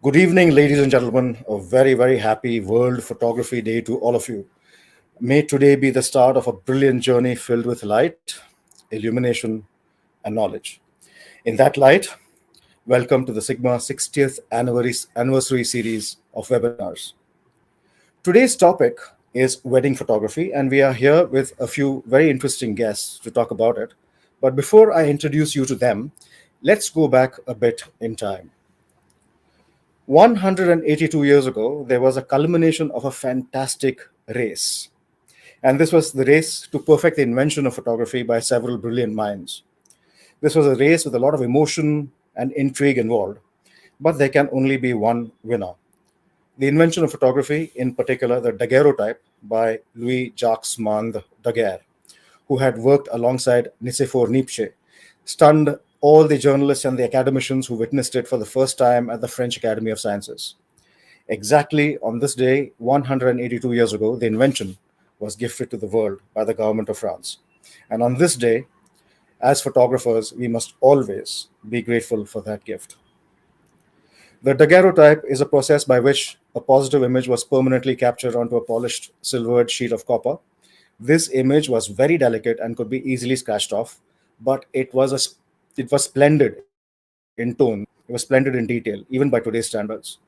Good evening, ladies and gentlemen. A very, very happy World Photography Day to all of you. May today be the start of a brilliant journey filled with light, illumination, and knowledge. In that light, welcome to the Sigma 60th anniversary series of webinars. Today's topic is wedding photography, and we are here with a few very interesting guests to talk about it. But before I introduce you to them, let's go back a bit in time. 182 years ago, there was a culmination of a fantastic race. And this was the race to perfect the invention of photography by several brilliant minds. This was a race with a lot of emotion and intrigue involved, but there can only be one winner. The invention of photography, in particular the daguerreotype by Louis-Jacques Daguerre, who had worked alongside Nicéphore Niepce, stunned all the journalists and the academicians who witnessed it for the first time at the French Academy of Sciences. Exactly on this day, 182 years ago, the invention was gifted to the world by the government of France. And on this day, as photographers, we must always be grateful for that gift. The daguerreotype is a process by which a positive image was permanently captured onto a polished silvered sheet of copper. This image was very delicate and could be easily scratched off, but it was splendid in tone. It was splendid in detail, even by today's standards.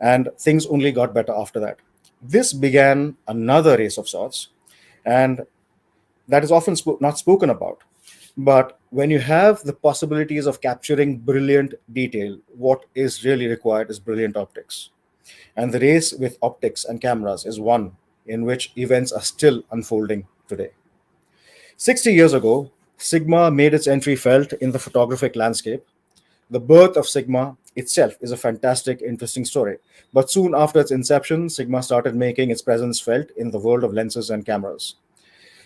And things only got better after that. This began another race of sorts, and that is often not spoken about. But when you have the possibilities of capturing brilliant detail, what is really required is brilliant optics. And the race with optics and cameras is one in which events are still unfolding today. 60 years ago, Sigma made its entry felt in the photographic landscape. The birth of Sigma itself is a fantastic, interesting story. But soon after its inception, Sigma started making its presence felt in the world of lenses and cameras.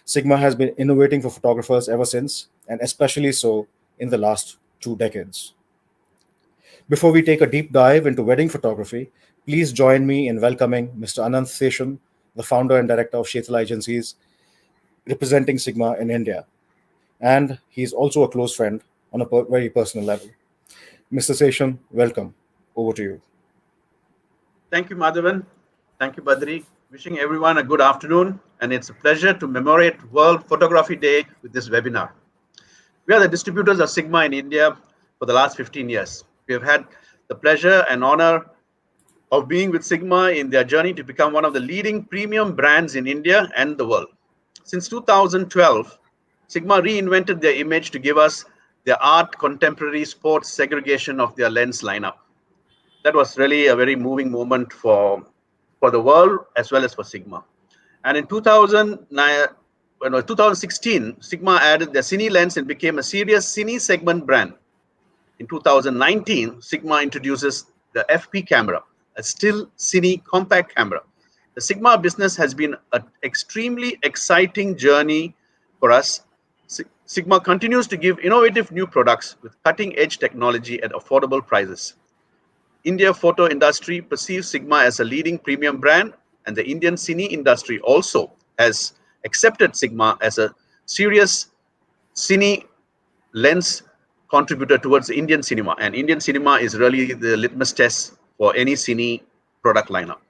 Sigma has been innovating for photographers ever since, and especially so in the last 2 decades. Before we take a deep dive into wedding photography, please join me in welcoming Mr. Anant Seshan, the founder and director of Shetala Agencies, representing Sigma in India. And he's also a close friend on a very personal level. Mr. Seshan, welcome. Over to you. Thank you, Madhavan. Thank you, Badri. Wishing everyone a good afternoon, and it's a pleasure to commemorate World Photography Day with this webinar. We are the distributors of Sigma in India for the last 15 years. We have had the pleasure and honor of being with Sigma in their journey to become one of the leading premium brands in India and the world. Since 2012, Sigma reinvented their image to give us their art, contemporary, sports segregation of their lens lineup. That was really a very moving moment for the world as well as for Sigma. And in 2016, Sigma added their Cine lens and became a serious Cine segment brand. In 2019, Sigma introduces the FP camera, a still Cine compact camera. The Sigma business has been an extremely exciting journey for us. Sigma continues to give innovative new products with cutting-edge technology at affordable prices. India photo industry perceives Sigma as a leading premium brand, and the Indian Cine industry also has accepted Sigma as a serious Cine lens contributor towards Indian cinema. And Indian cinema is really the litmus test for any Cine product lineup.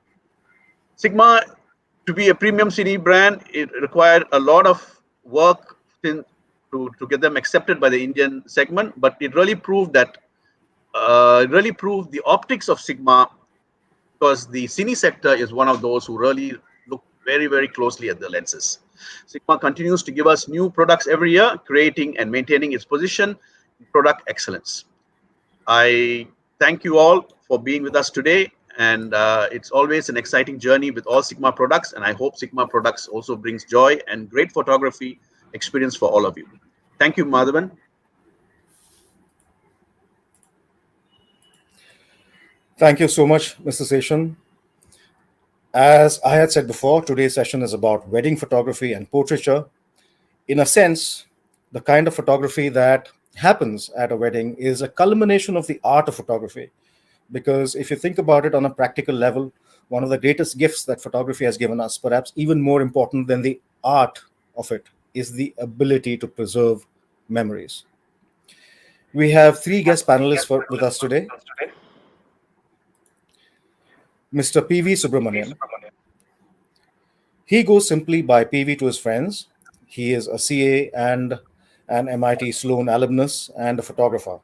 Sigma, to be a premium Cine brand, it required a lot of work to get them accepted by the Indian segment, but it really proved the optics of Sigma, because the Cine sector is one of those who really look very, very closely at the lenses. Sigma continues to give us new products every year, creating and maintaining its position in product excellence. I thank you all for being with us today, and it's always an exciting journey with all Sigma products, and I hope Sigma products also brings joy and great photography experience for all of you. Thank you, Madhavan. Thank you so much, Mr. Seshan. As I had said before, today's session is about wedding photography and portraiture. In a sense, the kind of photography that happens at a wedding is a culmination of the art of photography. Because if you think about it on a practical level, one of the greatest gifts that photography has given us, perhaps even more important than the art of it, is the ability to preserve memories. We have three guest panelists with us today. Mr. PV Subramanian. He goes simply by PV to his friends. He is a CA and an MIT Sloan alumnus and a photographer.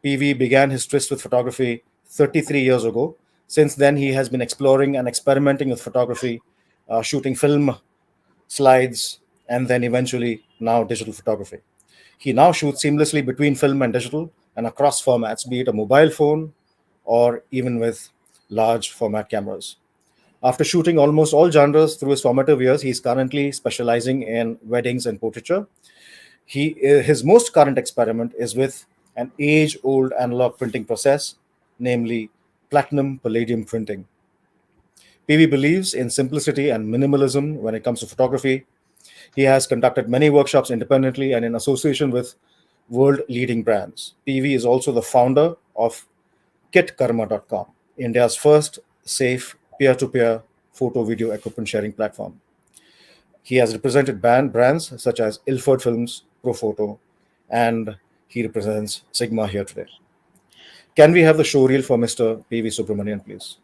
PV began his tryst with photography 33 years ago. Since then, he has been exploring and experimenting with photography, shooting film, slides, and then eventually now digital photography. He now shoots seamlessly between film and digital and across formats, be it a mobile phone or even with large format cameras. After shooting almost all genres through his formative years, he is currently specializing in weddings and portraiture. His most current experiment is with an age-old analog printing process, namely platinum palladium printing. PV believes in simplicity and minimalism when it comes to photography. He has conducted many workshops independently and in association with world-leading brands. PV is also the founder of kitkarma.com, India's first safe peer-to-peer photo video equipment sharing platform. He has represented brands such as Ilford Films, Profoto, and he represents Sigma here today. Can we have the show reel for Mr. PV Subramanian, please?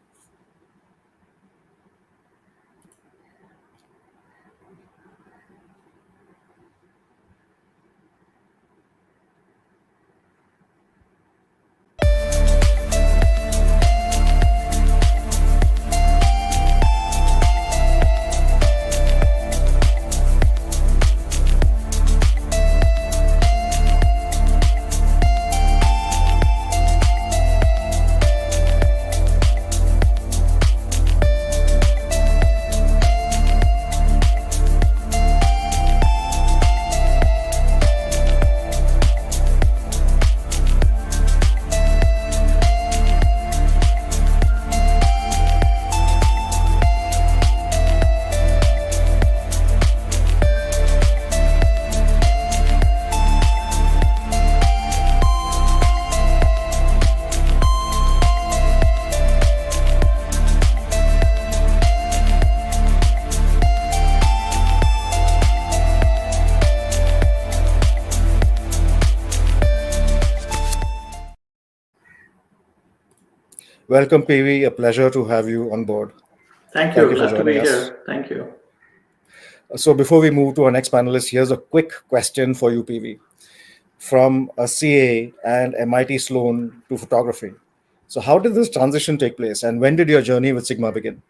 Welcome, PV. A pleasure to have you on board. Thank Thank you. you for Glad to joining be us. here. Thank you. So, before we move to our next panelist, here's a quick question for you, PV. From a CA and MIT Sloan to photography. So, how did this transition take place, and when did your journey with Sigma begin?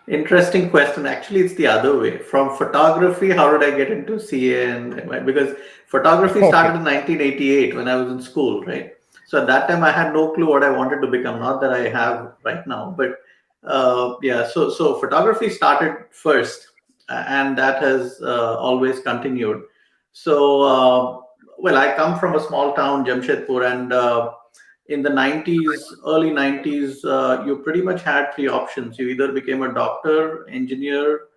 Interesting question. Actually, it's the other way. From photography, how did I get into CA because photography started Okay. in 1988 when I was in school, right? So at that time, I had no clue what I wanted to become. Not that I have right now, but yeah. So photography started first, and that has always continued. So well, I come from a small town, Jamshedpur, and in the 90s, early 90s, you pretty much had three options. You either became a doctor, engineer,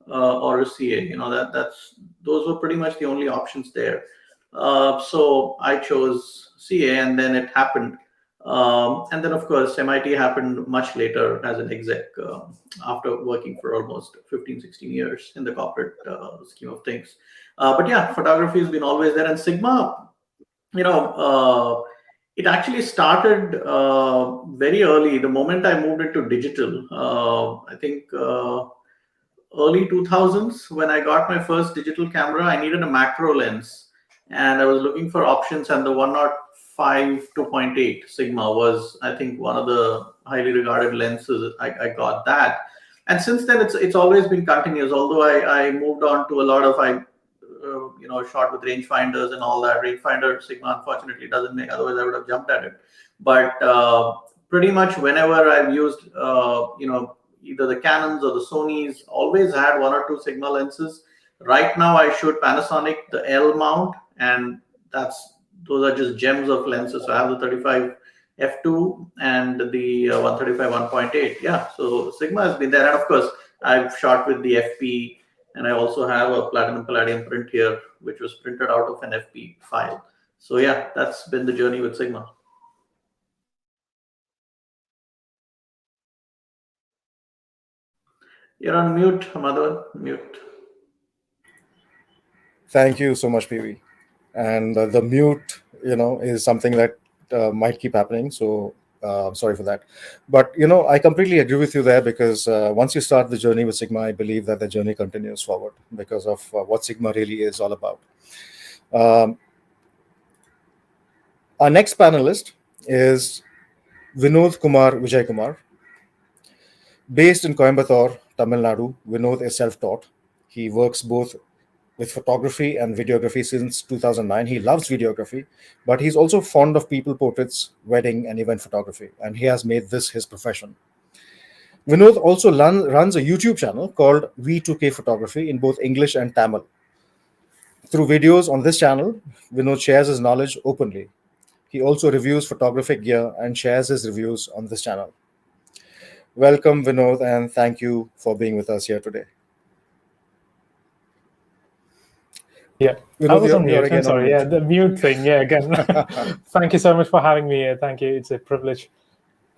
or a CA. You know that's those were pretty much the only options there. So I chose CA, and then it happened. And then, of course, MIT happened much later as an exec after working for almost 15, 16 years in the corporate scheme of things. But yeah, photography has been always there. And Sigma, you know, it actually started very early. The moment I moved into digital, I think early 2000s, when I got my first digital camera, I needed a macro lens, and I was looking for options. And the 105 2.8 Sigma was, I think, one of the highly regarded lenses. I got that, and since then it's always been continuous. Although I moved on to a lot of shot with rangefinders and all that. Rangefinder Sigma unfortunately doesn't make. Otherwise, I would have jumped at it. But pretty much whenever I've used, either the Canons or the Sonys, always had one or two Sigma lenses. Right now, I shoot Panasonic, the L mount, and those are just gems of lenses. So I have the 35 f2 and the 135 1.8. Yeah, so Sigma has been there, and of course, I've shot with the FP, and I also have a platinum palladium print here, which was printed out of an FP file. So yeah, that's been the journey with Sigma. You're on mute, Madhavan. Mute. Thank you so much, PV. And the mute, is something that might keep happening. So Sorry for that. But, I completely agree with you there, because once you start the journey with Sigma, I believe that the journey continues forward because of what Sigma really is all about. Our next panelist is Vinod Kumar Vijaykumar. Based in Coimbatore, Tamil Nadu, Vinod is self-taught. He works both with photography and videography since 2009. He loves videography, but he's also fond of people portraits, wedding, and event photography, and he has made this his profession. Vinod also runs a YouTube channel called V2K Photography in both English and Tamil. Through videos on this channel, Vinod shares his knowledge openly. He also reviews photographic gear and shares his reviews on this channel. Welcome, Vinod, and thank you for being with us here today. Yeah, Vinod, I was on you're mute. I'm again on sorry. mute. Yeah, the mute thing. Yeah, again. Thank you so much for having me here. Thank you. It's a privilege.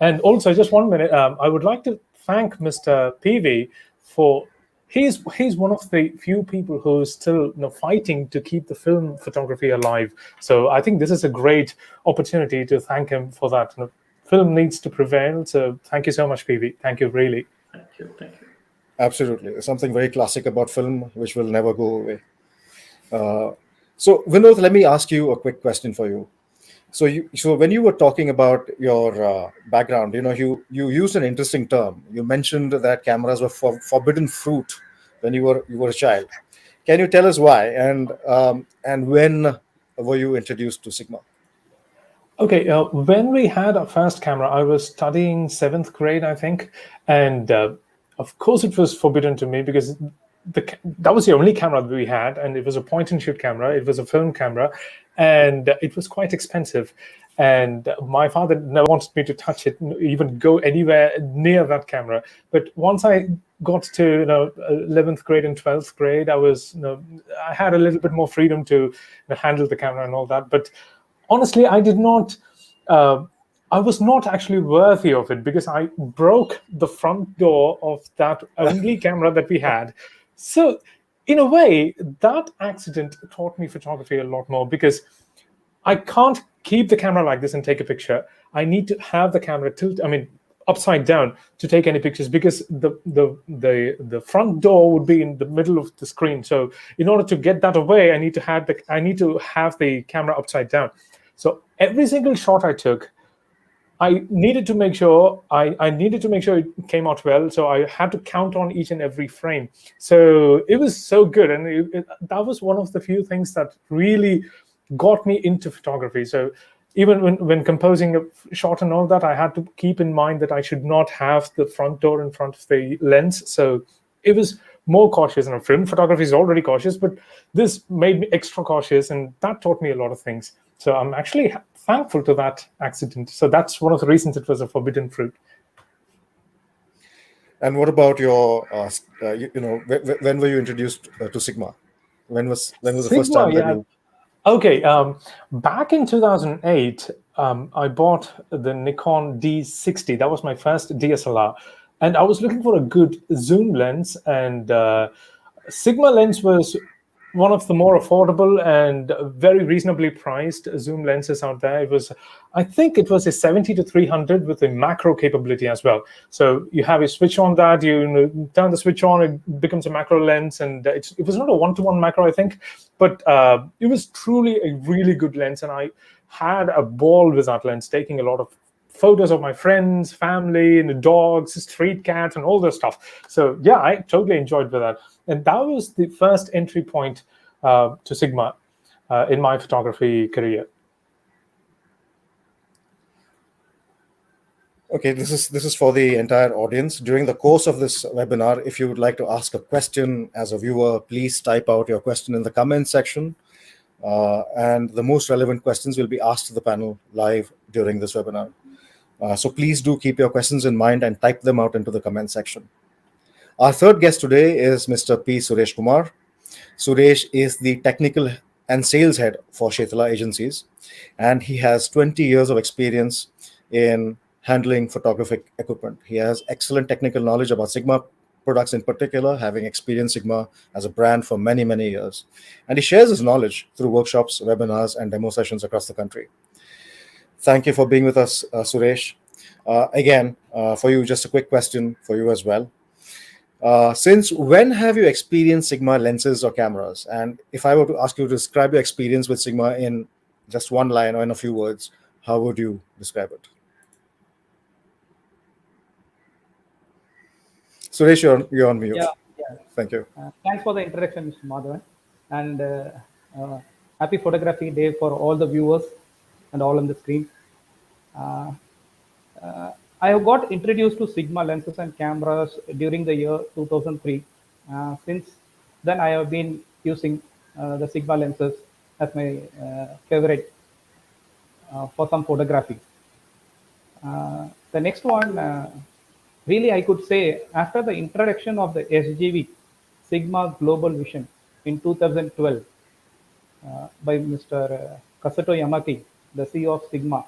And also, just 1 minute, I would like to thank Mr. PV for he's one of the few people who's still fighting to keep the film photography alive. So I think this is a great opportunity to thank him for that. Film needs to prevail. So thank you so much, PV. Thank you, really. Thank you. Thank you. Absolutely. There's something very classic about film which will never go away. So, Vinod, let me ask you a quick question for you. So when you were talking about your background, you used an interesting term. You mentioned that cameras were forbidden fruit when you were a child. Can you tell us why, and when were you introduced to Sigma? Okay, when we had our first camera, I was studying 7th grade, I think, and of course it was forbidden to me because that was the only camera that we had, and it was a point-and-shoot camera. It was a film camera, and it was quite expensive. And my father never wanted me to touch it, even go anywhere near that camera. But once I got to 11th grade and 12th grade, I had a little bit more freedom to handle the camera and all that. But honestly, I did not. I was not actually worthy of it because I broke the front door of that only camera that we had. So, in a way, that accident taught me photography a lot more because I can't keep the camera like this and take a picture. I need to have the camera upside down to take any pictures because the front door would be in the middle of the screen. So, in order to get that away, I need to have the camera upside down. So every single shot I took, I needed to make sure it came out well. So I had to count on each and every frame. So it was so good, and that was one of the few things that really got me into photography. So even when composing a shot and all that, I had to keep in mind that I should not have the front door in front of the lens. So it was more cautious, and film photography is already cautious, but this made me extra cautious, and that taught me a lot of things. So I'm actually thankful to that accident. So that's one of the reasons it was a forbidden fruit. And what about your, when were you introduced to Sigma? When was the first time that you? Okay, back in 2008, I bought the Nikon D60. That was my first DSLR, and I was looking for a good zoom lens, and Sigma lens was one of the more affordable and very reasonably priced zoom lenses out there. I think it was a 70-300 with a macro capability as well. So you have a switch on that, you turn the switch on, it becomes a macro lens, and it was not a 1-to-1 macro, I think, but it was truly a really good lens, and I had a ball with that lens, taking a lot of photos of my friends, family, and the dogs, street cats, and all this stuff. So yeah, I totally enjoyed with that. And that was the first entry point to Sigma in my photography career. Okay, this is for the entire audience. During the course of this webinar, if you would like to ask a question as a viewer, please type out your question in the comment section. And the most relevant questions will be asked to the panel live during this webinar. So please do keep your questions in mind and type them out into the comment section. Our third guest today is Mr. P. Suresh Kumar. Suresh is the technical and sales head for Shetala Agencies, and he has 20 years of experience in handling photographic equipment. He has excellent technical knowledge about Sigma products in particular, having experienced Sigma as a brand for many, many years. And he shares his knowledge through workshops, webinars, and demo sessions across the country. Thank you for being with us, Suresh. Again, for you, just a quick question for you as well. Since when have you experienced Sigma lenses or cameras? And if I were to ask you to describe your experience with Sigma in just one line or in a few words, how would you describe it? Suresh, you're on mute. Yeah, yeah. Thank you. Thanks for the introduction, Mr. Madhavan. And uh, happy photography day for all the viewers and all on the screen. Uh, I have got introduced to Sigma lenses and cameras during the year 2003. Since then, I have been using the Sigma lenses as my favorite for some photography. The next one, really, I could say after the introduction of the SGV, Sigma Global Vision in 2012 by Mr. Kasato Yamaki, the CEO of Sigma.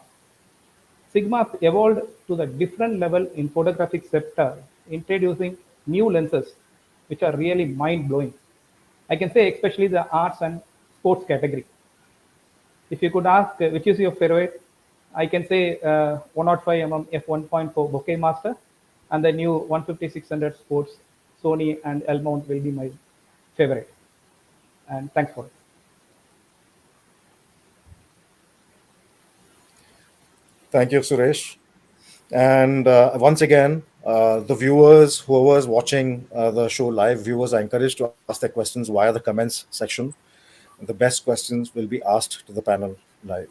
Sigma evolved to the different level in photographic sector, introducing new lenses, which are really mind-blowing. I can say especially the arts and sports category. If you could ask which is your favorite, I can say 105 f1.4 bokeh master and the new 150-600 sports Sony and L mount will be my favorite. And thanks for it. Thank you, Suresh. And once again, the viewers, whoever's watching the show live, viewers are encouraged to ask their questions via the comments section. The best questions will be asked to the panel live.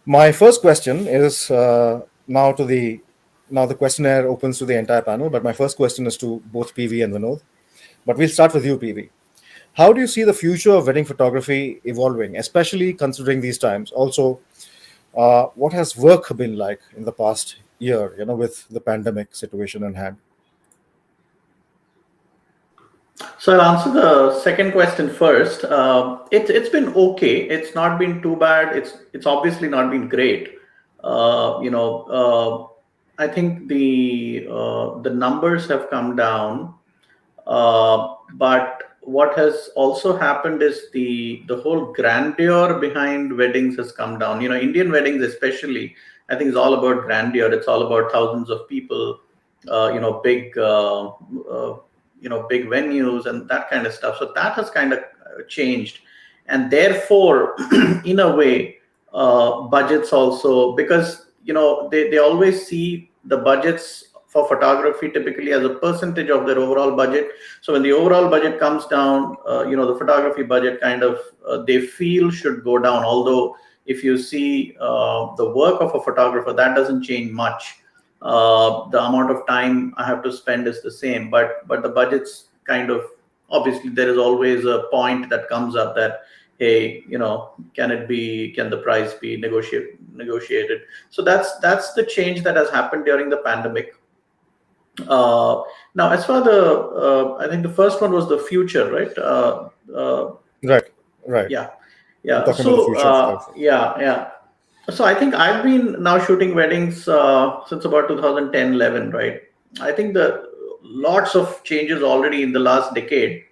My first question is now the questionnaire opens to the entire panel, but my first question is to both PV and Vinod. But we'll start with you, PV. How do you see the future of wedding photography evolving, especially considering these times? Also, what has work been like in the past year, with the pandemic situation in hand? So I'll answer the second question first. It's been okay. It's not been too bad. It's obviously not been great. I think the numbers have come down, but what has also happened is the whole grandeur behind weddings has come down. Indian weddings especially, I think, is all about grandeur. It's all about thousands of people, big big venues and that kind of stuff. So that has kind of changed, and therefore in a way budgets also, because they always see the budgets for photography typically as a percentage of their overall budget. So when the overall budget comes down, the photography budget kind of they feel should go down, although if you see the work of a photographer, that doesn't change much. The amount of time I have to spend is the same, but the budgets kind of, obviously there is always a point that comes up that, hey, can the price be negotiated? So that's the change that has happened during the pandemic. Now, as far I think the first one was the future, right? Right. Yeah. Talking about the future of photography. Yeah. So I think I've been now shooting weddings since about 2010-11, right? I think the lots of changes already in the last decade,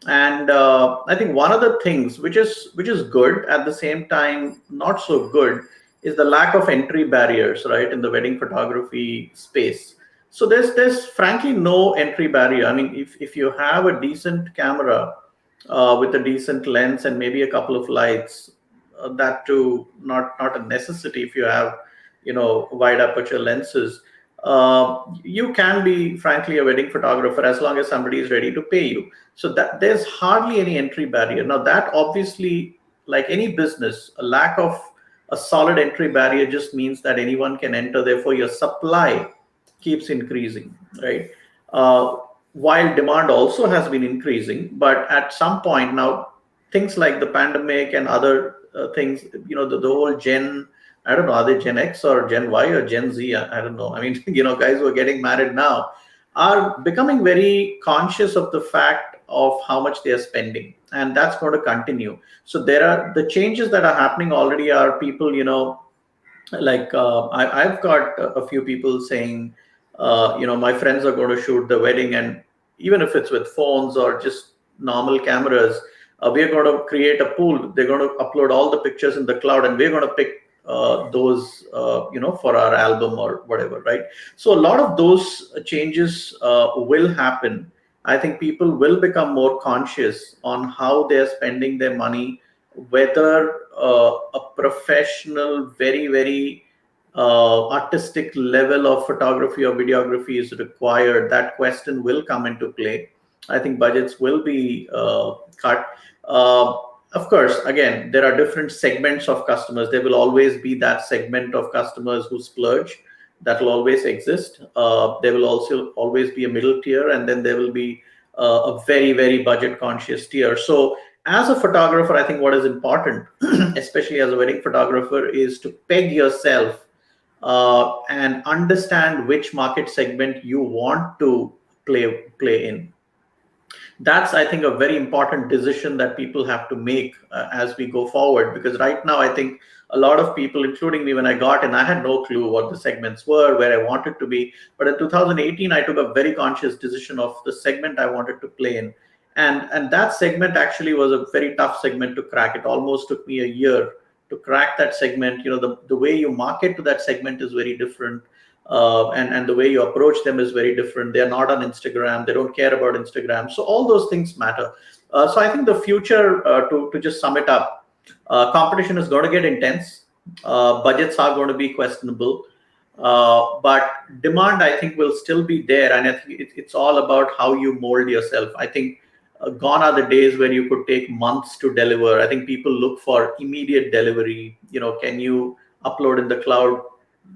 and I think one of the things which is good, at the same time not so good, is the lack of entry barriers, right, in the wedding photography space. So there's frankly no entry barrier. I mean, if you have a decent camera with a decent lens and maybe a couple of lights, that too not a necessity. If you have wide aperture lenses, you can be frankly a wedding photographer as long as somebody is ready to pay you. So that there's hardly any entry barrier. Now that obviously, like any business, a lack of a solid entry barrier just means that anyone can enter, therefore your supply keeps increasing, right? While demand also has been increasing, but at some point now, things like the pandemic and other things, the whole I don't know, are they Gen X or Gen Y or Gen Z? I don't know. I mean, guys who are getting married now are becoming very conscious of the fact of how much they are spending, and that's going to continue. So there are the changes that are happening already are people, like I've got a few people saying, my friends are going to shoot the wedding, and even if it's with phones or just normal cameras, we are going to create a pool. They're going to upload all the pictures in the cloud, and we're going to pick those for our album or whatever, right? So a lot of those changes will happen. I think people will become more conscious on how they're spending their money, whether a professional, very, very artistic level of photography or videography is required. That question will come into play. I think budgets will be cut. Uh, of course, again, there are different segments of customers. There will always be that segment of customers who splurge. That will always exist. There will also always be a middle tier, and then there will be a very, very budget conscious tier. So, as a photographer, I think what is important, especially as a wedding photographer, is to peg yourself and understand which market segment you want to play in. That's, I think, a very important decision that people have to make as we go forward, because right now I think a lot of people, including me, when I got in, I had no clue what the segments were, where I wanted to be. But in 2018 I took a very conscious decision of the segment I wanted to play in, and that segment actually was a very tough segment to crack. It almost took me a year to crack that segment. The way you market to that segment is very different, and the way you approach them is very different. They're not on Instagram. They don't care about Instagram. So all those things matter. So I think the future, to just sum it up, competition is going to get intense. Budgets are going to be questionable. But demand, I think, will still be there. And I think it's all about how you mold yourself. I think gone are the days when you could take months to deliver. I think people look for immediate delivery. Can you upload in the cloud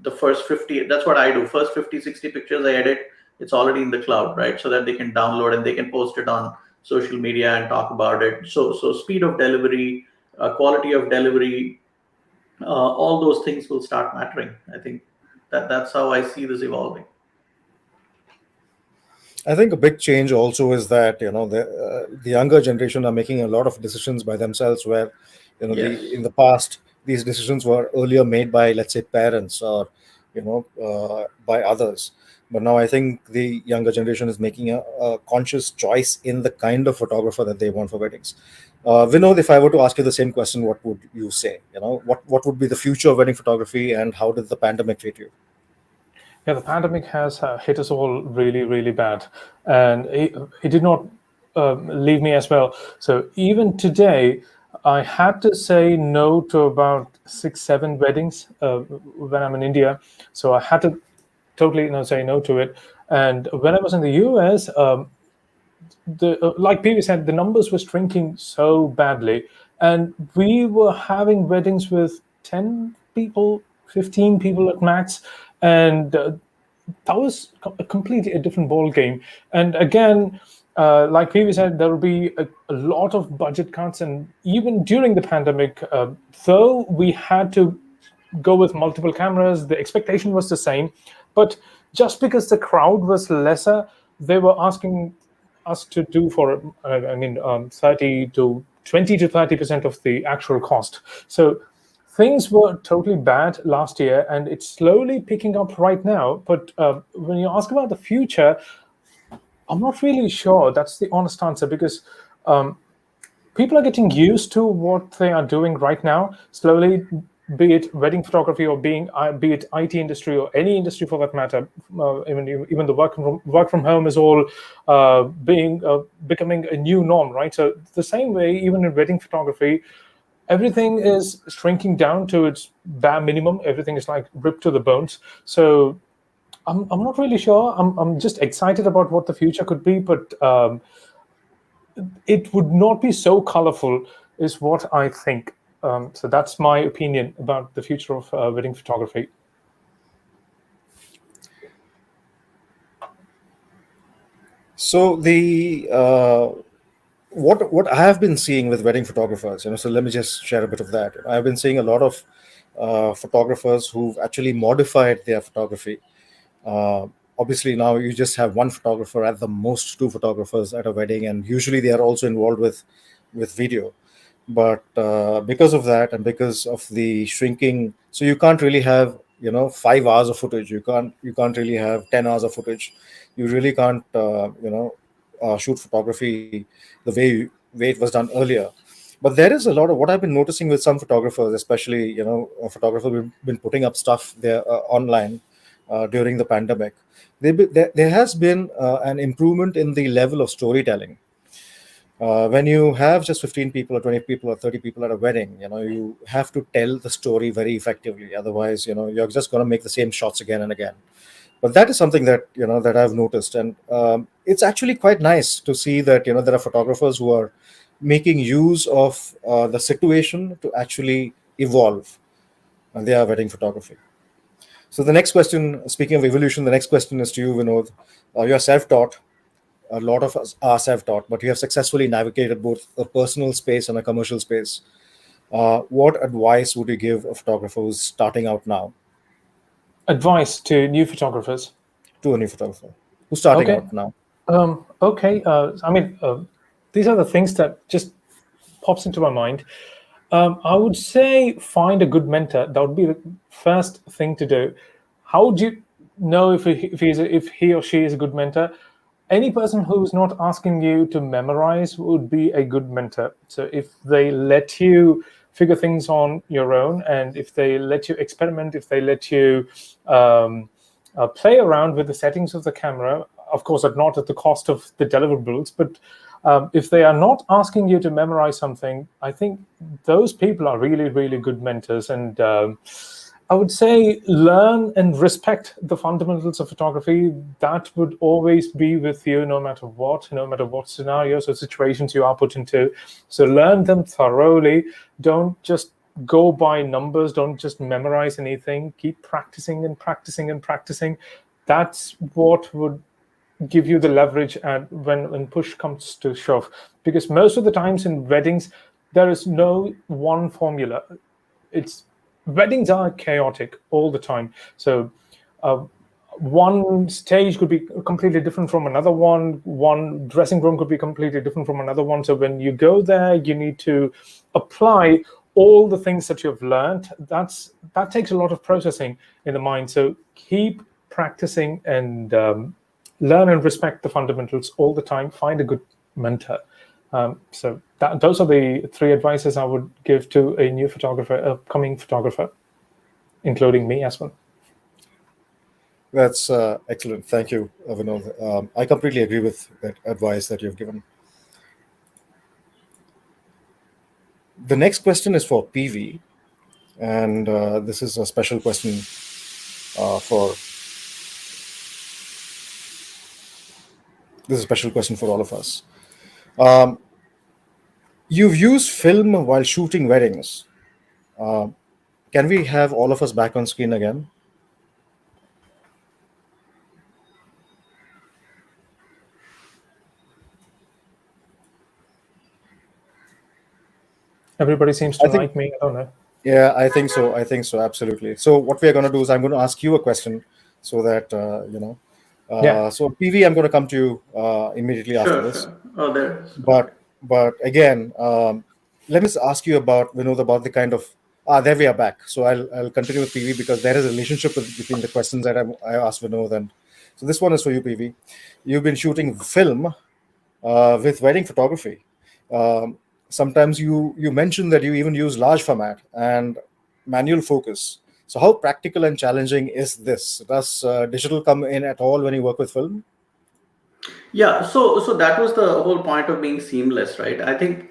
the first 50? That's what I do. First 50, 60 pictures I edit, it's already in the cloud, right? So that they can download and they can post it on social media and talk about it. So speed of delivery, quality of delivery, all those things will start mattering. I think that's how I see this evolving. I think a big change also is that the younger generation are making a lot of decisions by themselves, where Yes. in the past these decisions were earlier made by, let's say, parents or by others. But now I think the younger generation is making a conscious choice in the kind of photographer that they want for weddings. Vinod, if I were to ask you the same question, what would you say? What would be the future of wedding photography, and how did the pandemic treat you? Yeah, the pandemic has hit us all really, really bad, and it did not leave me as well. So even today, I had to say no to about 6, 7 weddings when I'm in India. So I had to totally say no to it. And when I was in the US, like PV said, the numbers were shrinking so badly, and we were having weddings with 10 people, 15 people at max, and that was completely a different ball game. And again, like PV said, there will be a lot of budget cuts, and even during the pandemic, though we had to go with multiple cameras, the expectation was the same, but just because the crowd was lesser, they were asking us to do for 30 to 20 to 30% of the actual cost. So things were totally bad last year, and it's slowly picking up right now. But when you ask about the future, I'm not really sure. That's the honest answer, because people are getting used to what they are doing right now. Slowly, be it wedding photography or be it IT industry or any industry for that matter, even the work from home is all becoming a new norm, right? So the same way, even in wedding photography, everything is shrinking down to its bare minimum. Everything is like ripped to the bones. So I'm not really sure. I'm just excited about what the future could be, but it would not be so colorful, is what I think. So that's my opinion about the future of wedding photography. So what I have been seeing with wedding photographers, so let me just share a bit of that. I've been seeing a lot of photographers who've actually modified their photography. Obviously, now you just have one photographer, at the most 2 photographers at a wedding, and usually they are also involved with video. But because of that, and because of the shrinking, so you can't really have 5 hours of footage. You can't really have 10 hours of footage. You really can't shoot photography the way it was done earlier. But there is a lot of what I've been noticing with some photographers, especially photographers who've been putting up stuff there online during the pandemic. There has been an improvement in the level of storytelling. When you have just 15 people or 20 people or 30 people at a wedding, you have to tell the story very effectively. Otherwise, you're just going to make the same shots again and again. But that is something that that I've noticed, and it's actually quite nice to see that there are photographers who are making use of the situation to actually evolve, and they are wedding photography. So the next question, speaking of evolution, the next question is to you, Vinod. You're self-taught. A lot of us are self-taught, but you have successfully navigated both a personal space and a commercial space. What advice would you give a photographer who's starting out now? Advice to new photographers? To a new photographer who's starting Okay. out now. Okay. These are the things that just pops into my mind. I would say find a good mentor. That would be the first thing to do. How would you know if he or she is a good mentor? Any person who's not asking you to memorize would be a good mentor. So if they let you figure things on your own, and if they let you experiment, if they let you play around with the settings of the camera, of course, not at the cost of the deliverables, but if they are not asking you to memorize something, I think those people are really, really good mentors. And I would say learn and respect the fundamentals of photography. That would always be with you no matter what scenarios or situations you are put into. So learn them thoroughly. Don't just go by numbers. Don't just memorize anything. Keep practicing and practicing and practicing. That's what would give you the leverage and when push comes to shove. Because most of the times in weddings, there is no one formula. Weddings are chaotic all the time. So one stage could be completely different from another one. One dressing room could be completely different from another one. So when you go there, you need to apply all the things that you've learned. That takes a lot of processing in the mind. So keep practicing and learn and respect the fundamentals all the time. Find a good mentor. So those are the three advices I would give to a new photographer, upcoming photographer, including me as well. That's excellent. Thank you, Vinod. I completely agree with that advice that you've given. The next question is for PV, and this is a special question for all of us. You've used film while shooting weddings. Can we have all of us back on screen again? Everybody seems to like me. I don't know. Yeah, I think so. Absolutely. So what we are going to do is I'm going to ask you a question so that Yeah. So PV, I'm going to come to you immediately after this. Sure. Oh, there. But again, let me ask you about Vinod about the kind of there we are back. So I'll continue with PV because there is a relationship between the questions that I asked Vinod, and so this one is for you, PV. You've been shooting film with wedding photography. Sometimes you mentioned that you even use large format and manual focus. So how practical and challenging is this? Does digital come in at all when you work with film? Yeah, so that was the whole point of being seamless, right? I think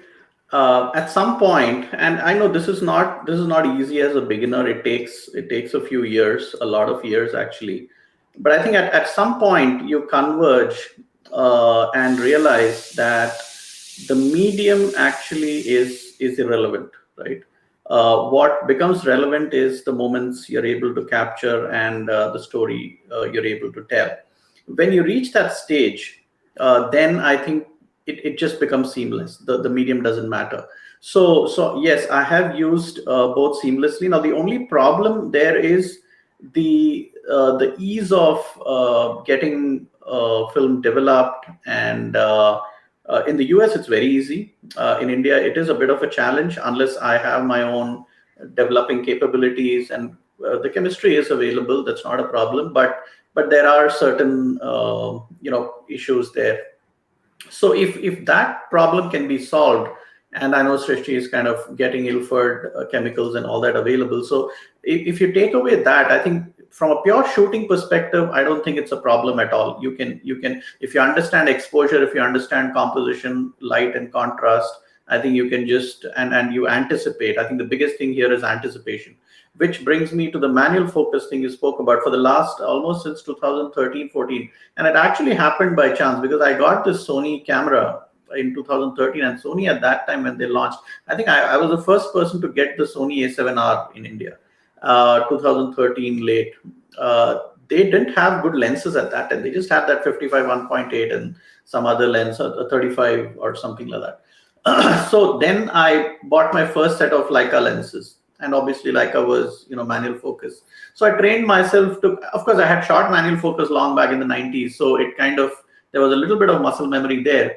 at some point, and I know this is not easy as a beginner. It takes a few years, a lot of years actually. But I think at some point you converge and realize that the medium actually is irrelevant, right? What becomes relevant is the moments you're able to capture and the story you're able to tell. When you reach that stage, then I think it just becomes seamless. The medium doesn't matter. So yes, I have used both seamlessly. Now the only problem there is the ease of getting film developed, and in the US it's very easy. In India it is a bit of a challenge unless I have my own developing capabilities, and the chemistry is available. That's not a problem, but there are certain issues there. So if that problem can be solved, And I know Srishti is kind of getting Ilford chemicals and all that available. So if you take away that, I think from a pure shooting perspective, I don't think it's a problem at all. You can, if you understand exposure, if you understand composition, light and contrast, I think you can just, and you anticipate. I think the biggest thing here is anticipation, which brings me to the manual focus thing you spoke about for the last almost since 2013, 14. And it actually happened by chance because I got this Sony camera in 2013, and Sony at that time when they launched, I think I was the first person to get the Sony A7R in India, 2013 late. They didn't have good lenses at that time. They just had that 55 1.8 and some other lens, a 35 or something like that. So then I bought my first set of Leica lenses, and obviously Leica was, manual focus. So I trained myself to, of course, I had shot manual focus long back in the 90s. So it kind of, there was a little bit of muscle memory there.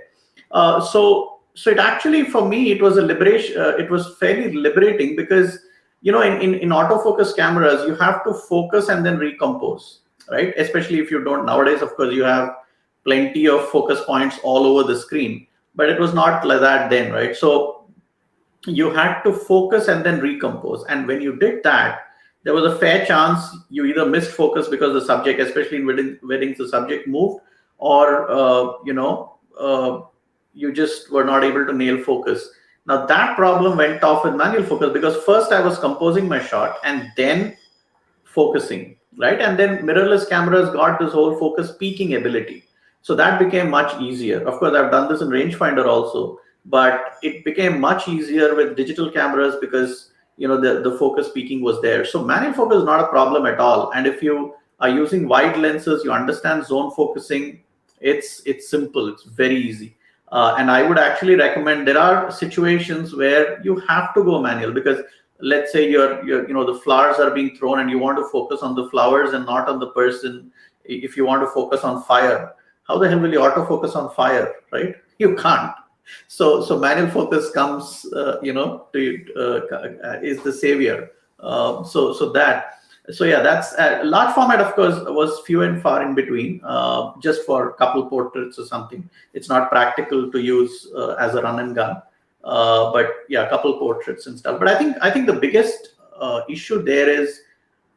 So it actually, for me, it was a liberation. It was fairly liberating because, in autofocus cameras, you have to focus and then recompose, right? Especially if you don't, nowadays, of course, you have plenty of focus points all over the screen, but it was not like that then, right? So you had to focus and then recompose. And when you did that, there was a fair chance you either missed focus because the subject, especially in weddings, the subject moved, or, you just were not able to nail focus. Now that problem went off with manual focus because first I was composing my shot and then focusing, right? And then mirrorless cameras got this whole focus peaking ability. So that became much easier. Of course, I've done this in rangefinder also, but it became much easier with digital cameras because, the focus peaking was there. So manual focus is not a problem at all. And if you are using wide lenses, you understand zone focusing, it's simple, it's very easy. And I would actually recommend, there are situations where you have to go manual because let's say you're the flowers are being thrown and you want to focus on the flowers and not on the person. If you want to focus on fire, how the hell will you autofocus on fire, right? You can't. So manual focus comes, is the savior. So yeah, that's large format, of course, was few and far in between, just for a couple portraits or something. It's not practical to use as a run and gun, but yeah, a couple portraits and stuff. But I think the biggest issue there is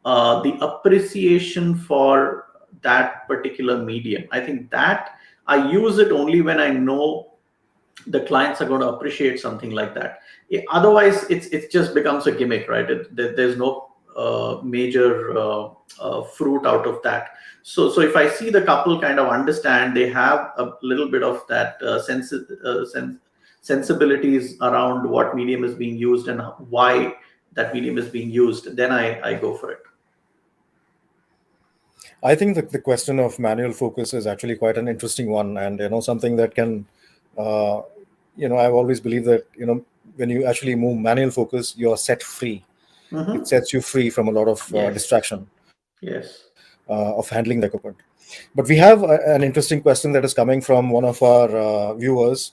the appreciation for that particular medium. I think that I use it only when I know the clients are going to appreciate something like that. Otherwise, it just becomes a gimmick, right? There's no major fruit out of that. So if I see the couple kind of understand, they have a little bit of that sensibilities around what medium is being used and why that medium is being used, then I go for it. I think that the question of manual focus is actually quite an interesting one, and something that can, I've always believed that when you actually move manual focus, you're set free. Mm-hmm. It sets you free from a lot of distraction. Yes. Of handling the equipment. But we have an interesting question that is coming from one of our viewers,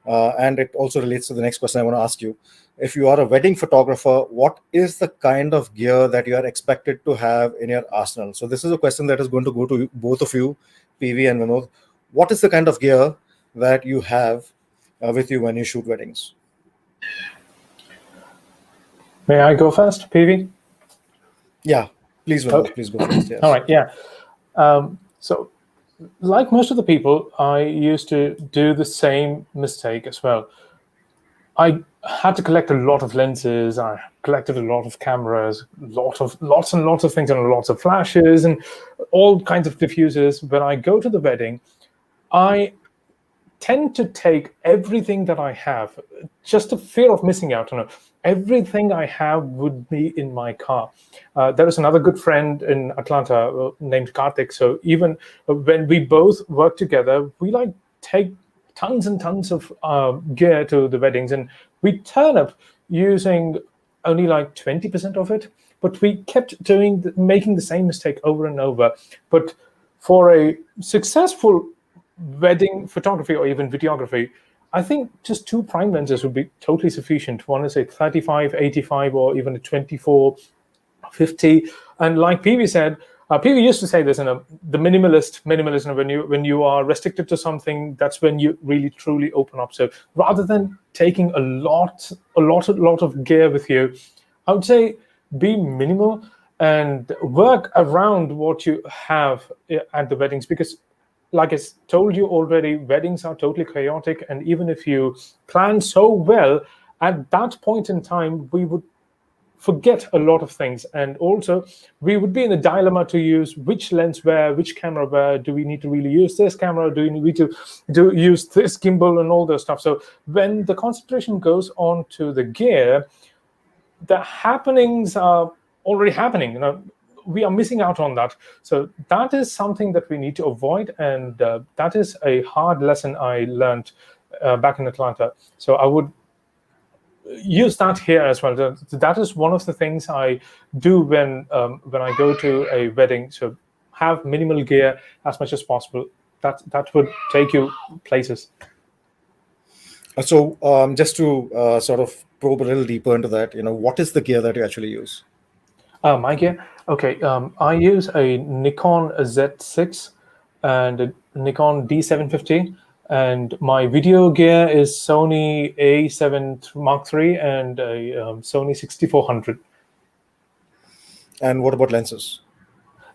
and it also relates to the next question I want to ask you. If you are a wedding photographer, what is the kind of gear that you are expected to have in your arsenal? So this is a question that is going to go to both of you, PV and Vinod. What is the kind of gear that you have with you when you shoot weddings? May I go first, PV? Yeah, please, Vinod, okay. Please go first. Yes. All right, yeah. So like most of the people, I used to do the same mistake as well. I had to collect a lot of lenses. I collected a lot of cameras, lots and lots of things, and lots of flashes and all kinds of diffusers. When I go to the wedding, I tend to take everything that I have, just a fear of missing out on it. Everything I have would be in my car. There is another good friend in Atlanta named Karthik. So even when we both work together, we take tons and tons of gear to the weddings, and we turn up using only 20% of it. But we kept making the same mistake over and over. But for a successful wedding photography or even videography, I think just 2 prime lenses would be totally sufficient. One is a 35-85 or even a 24-50. And like PV said, People used to say this, the minimalism. When you are restricted to something, that's when you really truly open up. So rather than taking a lot of gear with you, I would say be minimal and work around what you have at the weddings, because like I told you already, weddings are totally chaotic, and even if you plan so well, at that point in time, we would forget a lot of things, and also we would be in a dilemma to use which lens where, which camera where. Do we need to really use this camera? Do we need to use this gimbal and all those stuff? So when the concentration goes on to the gear, the happenings are already happening. We are missing out on that. So that is something that we need to avoid, and that is a hard lesson I learned back in Atlanta. So I would use that here as well. That is one of the things I do when I go to a wedding. So have minimal gear as much as possible. That would take you places. So just to sort of probe a little deeper into that, what is the gear that you actually use? My gear? Okay, I use a Nikon Z6 and a Nikon D750, and my video gear is Sony A7 Mark III and a Sony 6400. And what about lenses?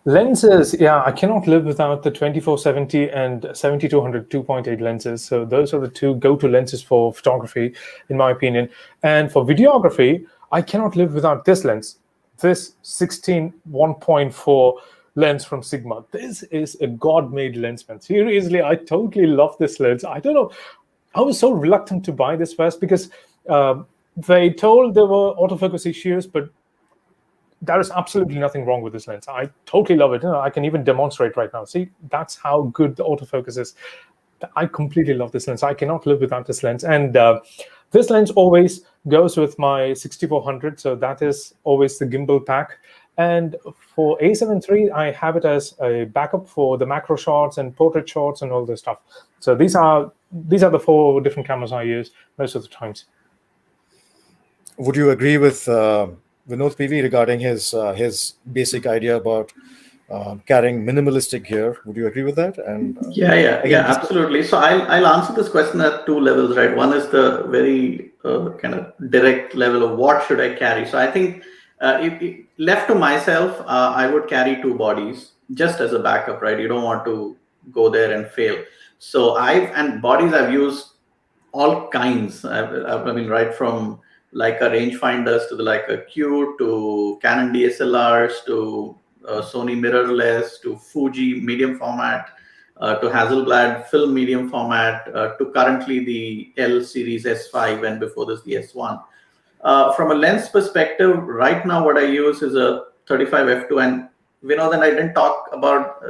Lenses, yeah, I cannot live without the 2470 and 7200 2.8 lenses. So those are the two go-to lenses for photography, in my opinion. And for videography, I cannot live without this lens. This 16 1.4 lens from Sigma. This is a god-made lens, man. Seriously, I totally love this lens. I don't know. I was so reluctant to buy this first because they told there were autofocus issues, but there is absolutely nothing wrong with this lens. I totally love it. I can even demonstrate right now. See, that's how good the autofocus is. I completely love this lens. I cannot live without this lens. And this lens always goes with my 6400. So that is always the gimbal pack. And for A7 III, I have it as a backup for the macro shots and portrait shots and all this stuff. So these are the 4 different cameras I use most of the times. Would you agree with Vinod PV regarding his basic idea about carrying minimalistic gear? Would you agree with that? And yeah, absolutely. So I'll answer this question at 2 levels, right? One is the very kind of direct level of what should I carry. So I think if left to myself, I would carry 2 bodies just as a backup, right? You don't want to go there and fail. So bodies I've used all kinds. I mean, right from Leica rangefinders to the Leica Q to Canon DSLRs to Sony mirrorless to Fuji medium format to Hasselblad film medium format to currently the L series S5 and before this the S1. From a lens perspective, right now what I use is a 35 f2, and Vinod and I didn't talk about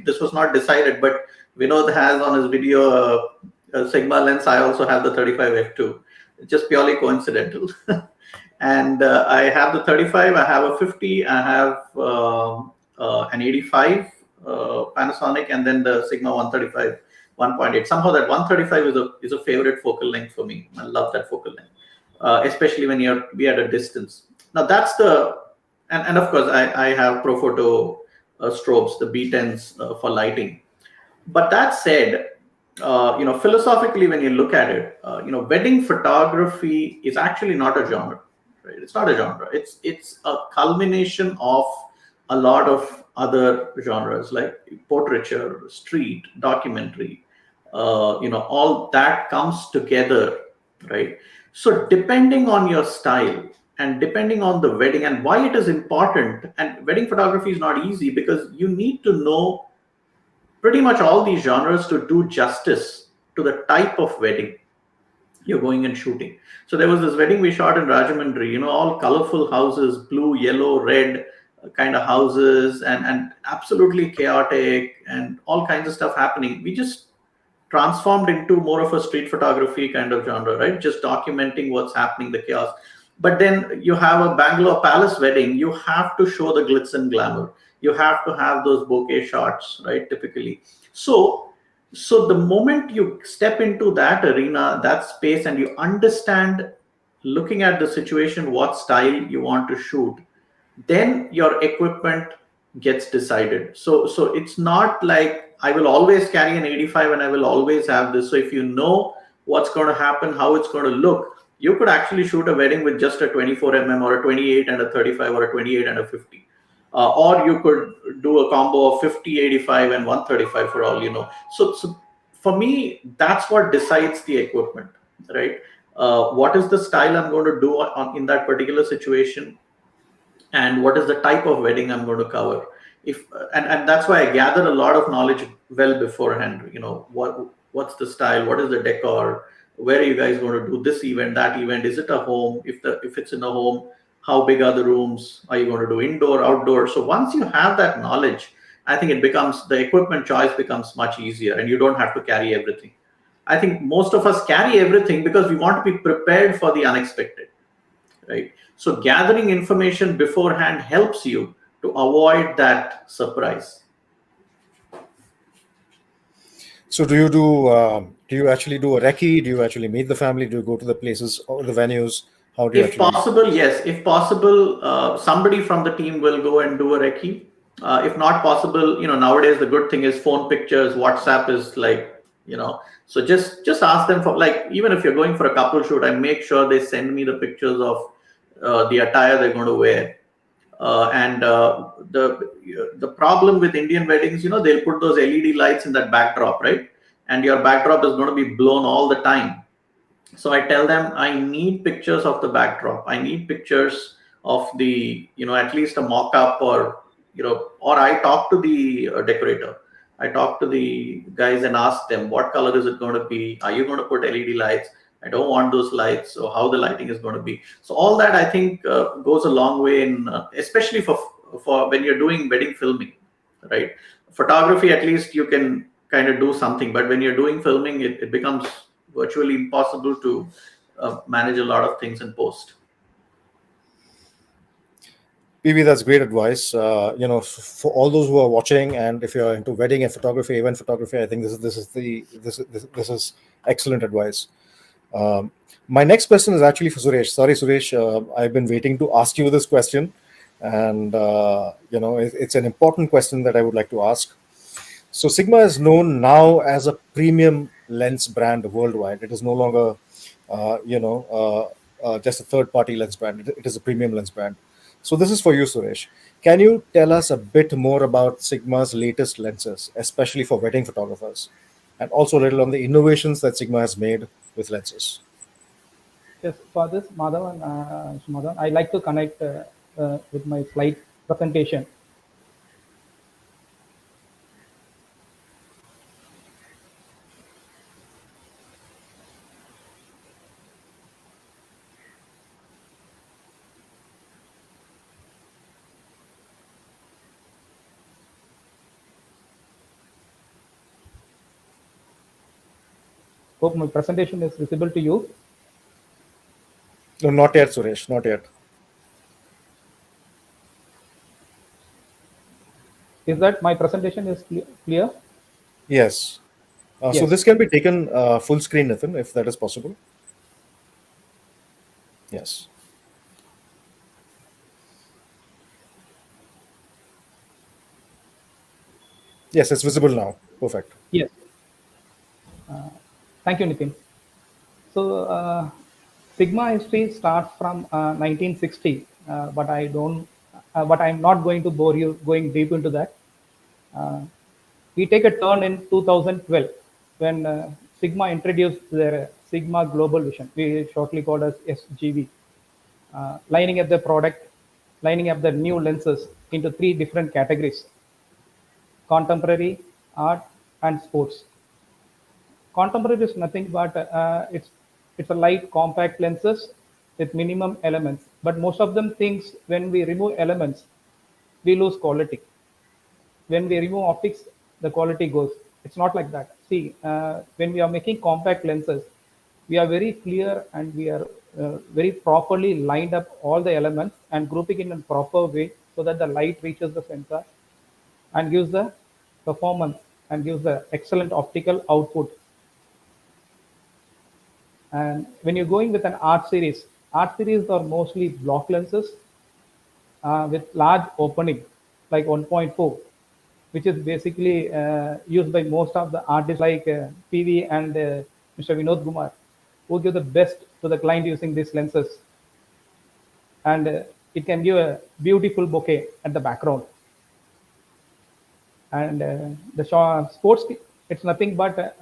this was not decided, but Vinod has on his video a Sigma lens. I also have the 35 f2. Just purely coincidental. And I have the 35, I have a 50, I have an 85 Panasonic, and then the Sigma 135 1.8. Somehow that 135 is a favorite focal length for me. I love that focal length, especially when you're at a distance. Now that's and of course I have Profoto strobes, the B10s for lighting. But that said, philosophically, when you look at it, wedding photography is actually not a genre, right? It's not a genre. It's a culmination of a lot of other genres like portraiture, street, documentary. All that comes together, right? So depending on your style and depending on the wedding and why it is important, and wedding photography is not easy because you need to know pretty much all these genres to do justice to the type of wedding you're going and shooting. So there was this wedding we shot in Rajahmundry, all colorful houses, blue, yellow, red kind of houses, and absolutely chaotic and all kinds of stuff happening. We just transformed into more of a street photography kind of genre, right? Just documenting what's happening, the chaos. But then you have a Bangalore Palace wedding, you have to show the glitz and glamour. You have to have those bouquet shots, right? Typically. So the moment you step into that arena, that space, and you understand, looking at the situation, what style you want to shoot, then your equipment gets decided. So it's not like I will always carry an 85 and I will always have this. So if you know what's going to happen, how it's going to look, you could actually shoot a wedding with just a 24 or a 28 and a 35 or a 28 and a 50. Or you could do a combo of 50, 85 and 135 for all you know. So for me, that's what decides the equipment, right? What is the style I'm going to do in that particular situation, and what is the type of wedding I'm going to cover. If and that's why I gather a lot of knowledge well beforehand. What's the style, what is the decor, where are you guys going to do this event, that event, is it a home, if it's in a home, how big are the rooms, are you going to do indoor, outdoor? So once you have that knowledge, I think the equipment choice becomes much easier, and you don't have to carry everything. I think most of us carry everything because we want to be prepared for the unexpected, right? So gathering information beforehand helps you to avoid that surprise. So do you actually do a recce? Do you actually meet the family? Do you go to the places or the venues? How do you If possible, yes. If possible, somebody from the team will go and do a recce. If not possible, nowadays the good thing is phone pictures, WhatsApp is so just ask them for, like, even if you're going for a couple shoot, I make sure they send me the pictures of the attire they're going to wear. And the problem with Indian weddings, they'll put those LED lights in that backdrop, right? And your backdrop is going to be blown all the time. So I tell them I need pictures of the backdrop. I need pictures of the, at least a mock-up, or I talk to the decorator. I talk to the guys and ask them, what color is it going to be? Are you going to put LED lights? I don't want those lights. So how the lighting is going to be. So all that, I think, goes a long way in, especially for when you're doing wedding filming, right? Photography, at least you can kind of do something, but when you're doing filming, it becomes virtually impossible to manage a lot of things in post. PV, that's great advice. For all those who are watching, and if you're into wedding and photography, event photography, I think this is excellent advice. My next question is actually for Suresh. Sorry, Suresh, I've been waiting to ask you this question, and it's an important question that I would like to ask. So Sigma is known now as a premium lens brand worldwide. It is no longer, just a third-party lens brand. It is a premium lens brand. So this is for you, Suresh. Can you tell us a bit more about Sigma's latest lenses, especially for wedding photographers, and also a little on the innovations that Sigma has made with lenses? Yes, for this, Madhavan, I like to connect with my slide presentation. Hope my presentation is visible to you. No, not yet, Suresh. Not yet. Is that my presentation is clear? Yes. So Yes. this can be taken full screen, Nathan, if that is possible. Yes. Yes, it's visible now. Perfect. Yes. Thank you, Nitin. So Sigma history starts from 1960, but I'm not going to bore you going deep into that. We take a turn in 2012 when Sigma introduced their Sigma Global Vision, we shortly called as SGV, lining up the new lenses into three different categories: contemporary, art, and sports. Contemporary is nothing but it's a light compact lenses with minimum elements, but most of them thinks when we remove elements we lose quality. When we remove optics, the quality goes. It's not like that. See, when we are making compact lenses, we are very clear and we are very properly lined up all the elements and grouping in a proper way so that the light reaches the sensor and gives the performance and gives the excellent optical output. And when you're going with an art series are mostly block lenses with large opening, like 1.4, which is basically used by most of the artists like PV and Mr. Vinod Kumar, who give the best to the client using these lenses. And it can give a beautiful bouquet at the background. And the sports, it's nothing but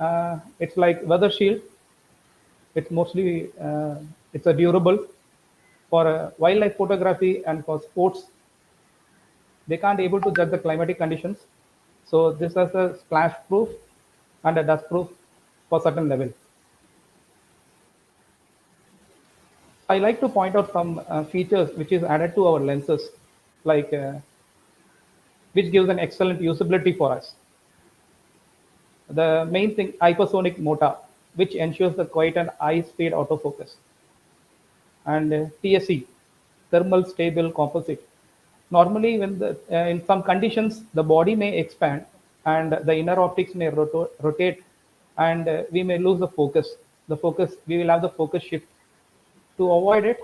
it's like weather shield. It's mostly it's a durable for wildlife photography and for sports. They can't able to judge the climatic conditions, so this has a splash proof and a dust proof for certain level. I like to point out some features which is added to our lenses, like which gives an excellent usability for us. The main thing, hypersonic motor, which ensures the quiet and high speed autofocus. And TSC, thermal stable composite. Normally, when in some conditions, the body may expand and the inner optics may rotate, and we may lose the focus. We will have the focus shift. To avoid it,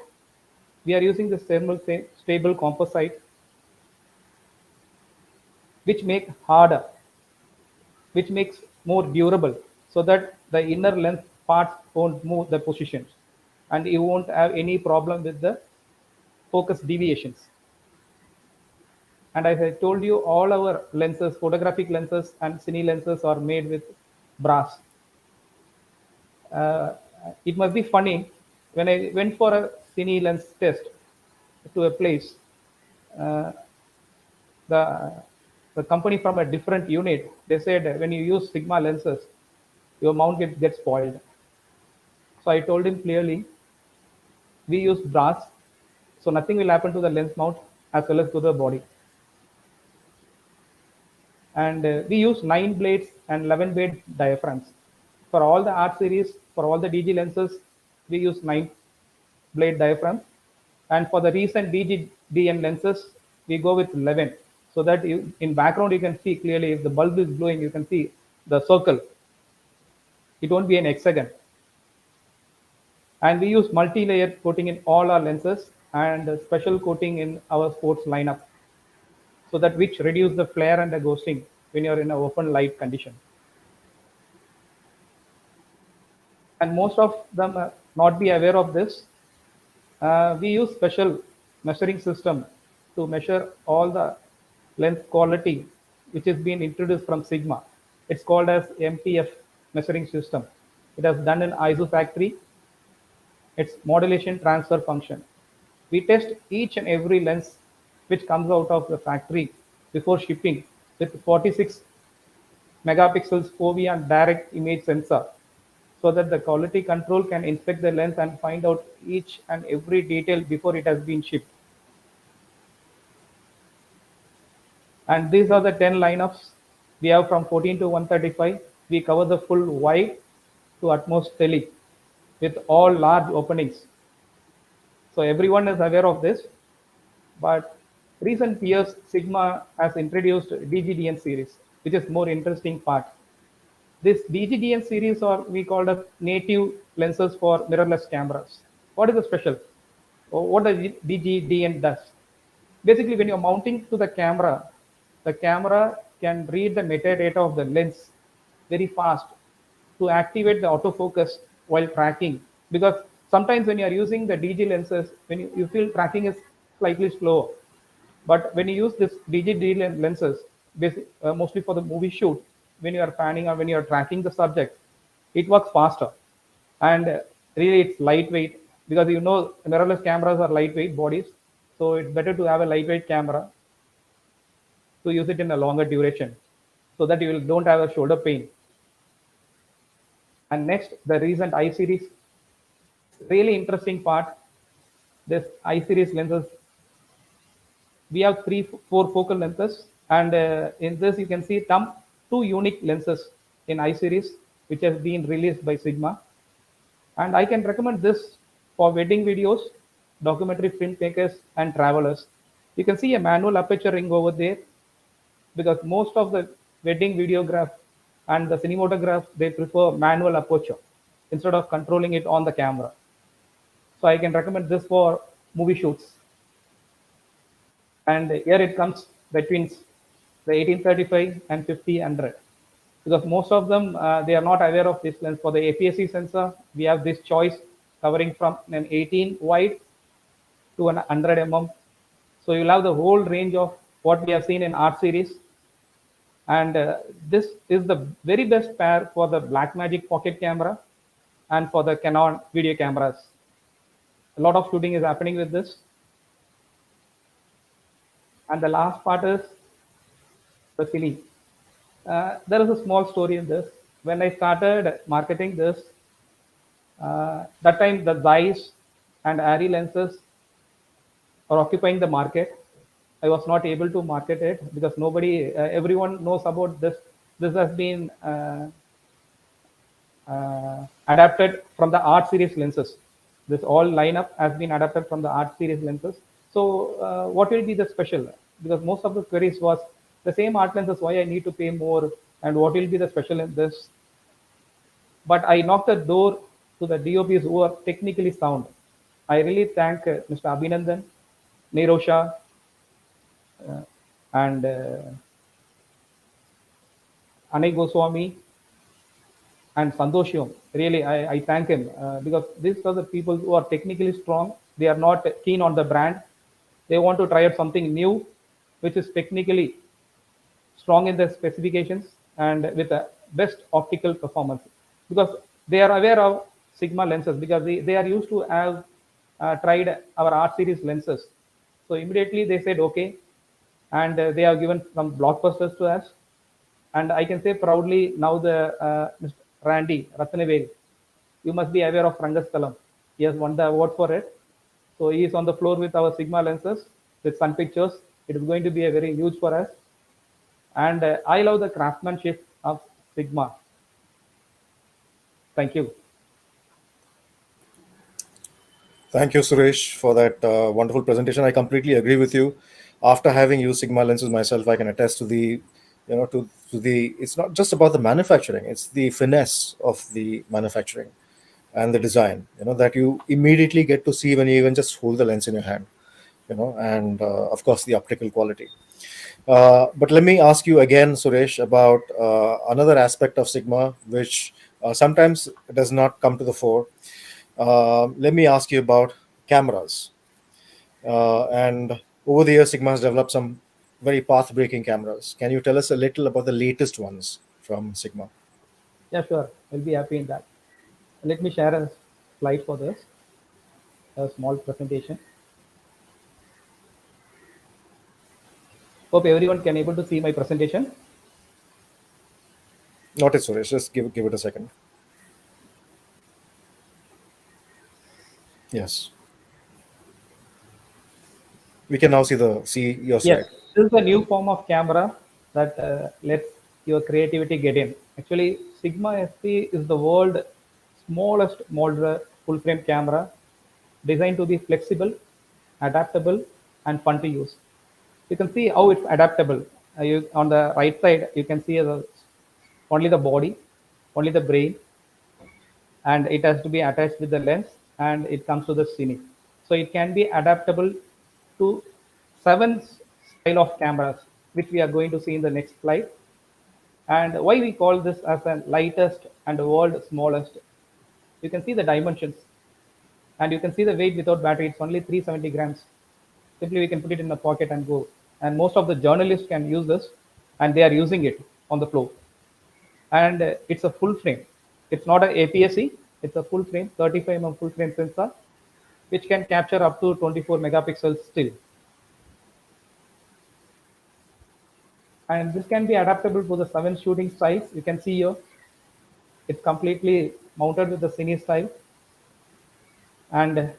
we are using this thermal stable composite, which make harder, which makes more durable, so that the inner lens parts won't move the positions, and you won't have any problem with the focus deviations. And as I told you, all our lenses, photographic lenses and cine lenses, are made with brass. It must be funny, when I went for a cine lens test to a place, uh, the the company from a different unit, they said when you use Sigma lenses, your mount gets spoiled. So I told him clearly, we use brass, so nothing will happen to the lens mount as well as to the body. And we use 9 blades and 11 blade diaphragms. For all the art series, for all the DG lenses, we use 9 blade diaphragms. And for the recent DG DN lenses, we go with 11. So that in background, you can see clearly, if the bulb is glowing, you can see the circle. It won't be an hexagon. And we use multi-layer coating in all our lenses and special coating in our sports lineup, so that which reduce the flare and the ghosting when you're in an open light condition. And most of them not be aware of this. We use special measuring system to measure all the lens quality, which has been introduced from Sigma. It's called as MTF measuring system. It has done in ISO factory. It's modulation transfer function. We test each and every lens which comes out of the factory before shipping with 46 megapixels fovea direct image sensor, so that the quality control can inspect the lens and find out each and every detail before it has been shipped. And these are the 10 lineups we have from 14 to 135. We cover the full wide to utmost tele with all large openings. So everyone is aware of this. But recent years, Sigma has introduced DGDN series, which is more interesting part. This DGDN series, or we call it native lenses for mirrorless cameras. What is the special? Or what the DGDN does? Basically, when you're mounting to the camera can read the metadata of the lens very fast to activate the autofocus while tracking. Because sometimes when you are using the DG lenses, when you feel tracking is slightly slow. But when you use this DG lenses, mostly for the movie shoot, when you are panning or when you are tracking the subject, it works faster. And really it's lightweight, because mirrorless cameras are lightweight bodies. So it's better to have a lightweight camera to use it in a longer duration, so that you don't have a shoulder pain. And next, the recent I series, really interesting part. This I series lenses, we have 4 focal lenses, and in this you can see two unique lenses in I series, which has been released by Sigma. And I can recommend this for wedding videos, documentary filmmakers, and travelers. You can see a manual aperture ring over there, because most of the wedding videograph and the cinematograph, they prefer manual aperture instead of controlling it on the camera. So I can recommend this for movie shoots. And here it comes, between the 1835 and 50-100, because most of them they are not aware of this lens. For the APS-C sensor, we have this choice covering from an 18 wide to an 100 mm. So you'll have the whole range of what we have seen in R series. And this is the very best pair for the Blackmagic pocket camera and for the Canon video cameras. A lot of shooting is happening with this. And the last part is the cine. There is a small story in this. When I started marketing this, that time the Zeiss and Arri lenses are occupying the market. I was not able to market it because nobody, everyone knows about this. This has been adapted from the Art series lenses. This all lineup has been adapted from the Art series lenses. So what will be the special? Because most of the queries was the same art lenses, why I need to pay more, and what will be the special in this? But I knocked the door to the DOPs who are technically sound. I really thank Mr. Abhinandan, Nirosha, and Anay Goswami and Santoshyam. Really, I thank him because these are the people who are technically strong. They are not keen on the brand. They want to try out something new, which is technically strong in the specifications and with the best optical performance. Because they are aware of Sigma lenses, because they are used to have tried our R series lenses. So immediately they said okay, and they have given some blockbusters to us. And I can say proudly now the Mr. Randy Ratnavel, you must be aware of Rangaskalam. He has won the award for it. So he is on the floor with our Sigma lenses with Sun Pictures. It is going to be a very huge for us. And I love the craftsmanship of Sigma. Thank you. Thank you, Suresh, for that wonderful presentation. I completely agree with you. After having used Sigma lenses myself, I can attest to the, to the. It's not just about the manufacturing; it's the finesse of the manufacturing and the design. That you immediately get to see when you even just hold the lens in your hand. And of course the optical quality. But let me ask you again, Suresh, about another aspect of Sigma, which sometimes does not come to the fore. Let me ask you about cameras. And over the years, Sigma has developed some very path-breaking cameras. Can you tell us a little about the latest ones from Sigma? Yeah, sure. I'll be happy in that. Let me share a slide for this, a small presentation. Hope everyone can able to see my presentation. Not it, Suresh. Just give it a second. Yes. We can now see your slide. Yes, this is a new form of camera that lets your creativity get in. Actually, Sigma SP is the world's smallest modular full-frame camera designed to be flexible, adaptable, and fun to use. You can see how it's adaptable. On the right side, you can see only the body, only the brain, and it has to be attached with the lens, and it comes to the cine. So it can be adaptable to 7 style of cameras, which we are going to see in the next slide. And why we call this as the lightest and the world's smallest. You can see the dimensions, and you can see the weight without battery. It's only 370 grams. Simply we can put it in the pocket and go. And most of the journalists can use this, and they are using it on the floor. And it's a full frame. It's not an APS-C. It's a full frame, 35 mm full frame sensor, which can capture up to 24 megapixels still. And this can be adaptable to the 7 shooting styles. You can see here, it's completely mounted with the cine style and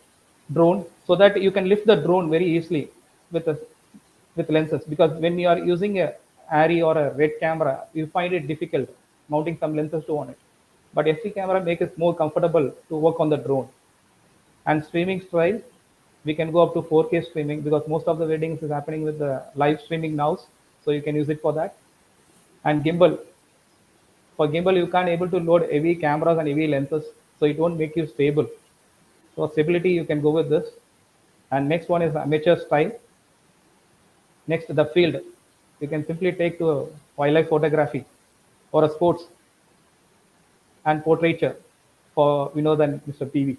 drone, so that you can lift the drone very easily with lenses. Because when you are using a Arri or a red camera, you find it difficult mounting some lenses on it. But SD camera makes it more comfortable to work on the drone. And streaming style, we can go up to 4K streaming, because most of the weddings is happening with the live streaming now, so you can use it for that. And gimbal, for gimbal you can't able to load heavy cameras and heavy lenses, so it won't make you stable. So stability, you can go with this. And next one is amateur style. Next, the field. You can simply take to a wildlife photography or a sports and portraiture for Vinod and Mr. PV.